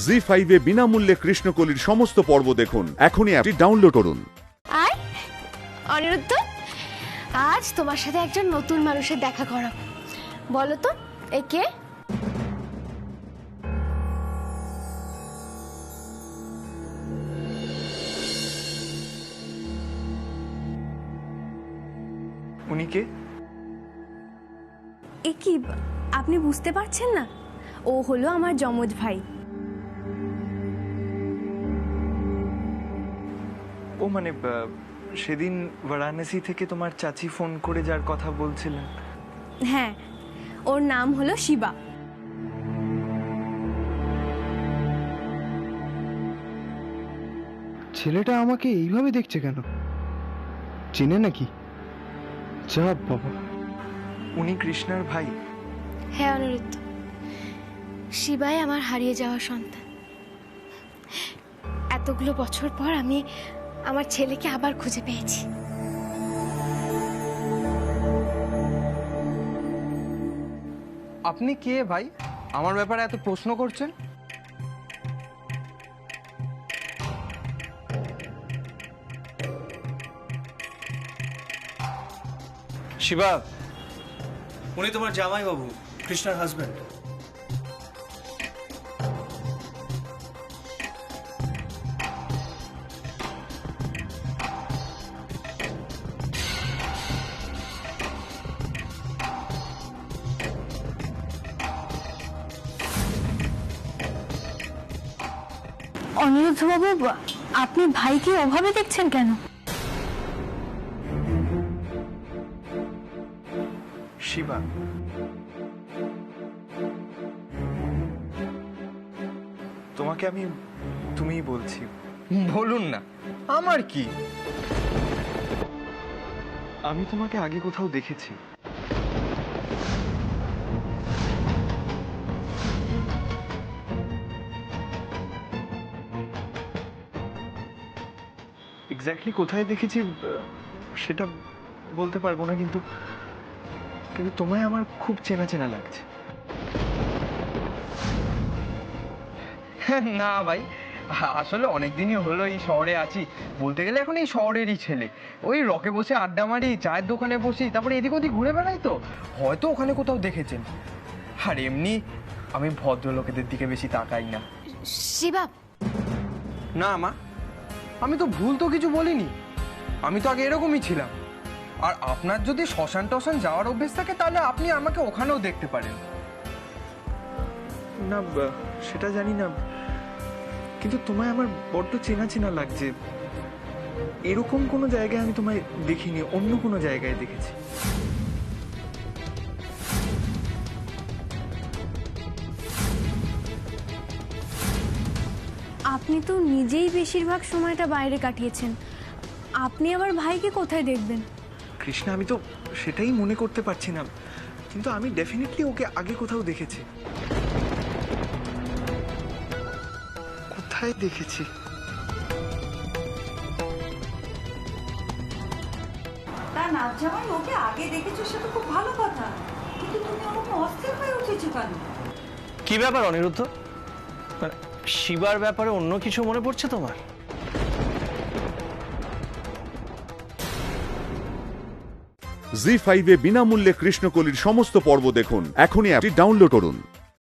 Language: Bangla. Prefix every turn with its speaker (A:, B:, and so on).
A: জি5 এ বিনামূল্যে কৃষ্ণকলির সমস্ত পর্ব দেখুন। এখনই অ্যাপটি ডাউনলোড করুন।
B: আর অনিরুদ্ধ, আজ তোমার সাথে একজন নতুন মানুষের দেখা করাবো। বলো তো, এ কে?
C: উনি কে?
D: এ কি, আপনি বুঝতে পারছেন না? ও হলো আমার যমজ ভাই।
C: ও মানে সেদিন বারাণসী থেকে তোমার চাচি ফোন করে যার কথা বলছিলেন।
D: হ্যাঁ, ওর নাম হলো শিবা।
E: ছেলেটা আমাকে এইভাবে দেখছে কেন? চেনে নাকি? যা বাবা।
C: উনি কৃষ্ণার ভাই?
B: হ্যাঁ অনিরুদ্ধ, শিবাই আমার হারিয়ে যাওয়া সন্তান। এতগুলো বছর পর আমি আমার ছেলেকে আবার খুঁজে পেয়েছি।
E: আপনি কে ভাই? আমার ব্যাপারে এত প্রশ্ন করছেন?
F: শিবা, উনি তোমার জামাই বাবু, কৃষ্ণার হাজবেন্ড।
D: অনিরুদ্ধ বাবু, আপনি ভাইকে ওভাবে দেখছেন কেন?
C: শিবা, তোমাকে আমি তুমিই বলছি।
E: বলুন না, আমার কি?
C: আমি তোমাকে আগে কোথাও দেখেছি। এক্স্যাক্টলি কোথায় দেখেছি সেটা বলতে পারবো না, কিন্তু কিন্তু তোমায় আমার খুব চেনা চেনা লাগছে।
E: না ভাই, আসলে অনেকদিনই হলো এই শহরে আছি। বলতে গেলে এখন এই শহরেরই ছেলে। ওই রকে বসে আড্ডা মারি, চায়ের দোকানে বসি, তারপরে এদিক ওদিক ঘুরে বেড়াই, তো হয়তো ওখানে কোথাও দেখেছেন। আর এমনি আমি ভদ্রলোকেদের দিকে বেশি তাকাই না।
B: শিবা,
E: না মা, আমি তো ভুল তো কিছু বলিনি। আমি তো আগে এরকমই ছিলাম। আর আপনার যদি শ্মশান টশান যাওয়ার অভ্যেস থাকে, তাহলে আপনি আমাকে ওখানেও দেখতে পারেন।
C: না, সেটা জানি না, কিন্তু তোমায় আমার বড্ড চেনা চেনা লাগছে। এরকম কোনো জায়গায় আমি তোমায় দেখিনি, অন্য কোনো জায়গায় দেখেছি।
D: আপনি তো নিজেই বেশিরভাগ সময়টা বাইরে কাটিয়েছেন, আপনি আবার ভাইকে কোথায় দেখবেন?
C: কৃষ্ণা, আমি তো সেটাই মনে করতে পারছি না, কিন্তু আমি ডেফিনেটলি ওকে আগে কোথাও দেখেছি। কোথায় দেখেছি?
G: তা না জামাই, ওকে আগে দেখেছো সেটা খুব ভালো কথা, কিন্তু তুমি ওরকম অস্থির হয়ে উঠেছো কেন?
F: কি ব্যাপার অনিরুদ্ধ? মানে শিবার ব্যাপারে অন্য কিছু মনে পড়ছে তোমার?
A: জি5 এ বিনামূল্যে কৃষ্ণকলির সমস্ত পর্ব দেখুন। এখনই অ্যাপটি ডাউনলোড করুন।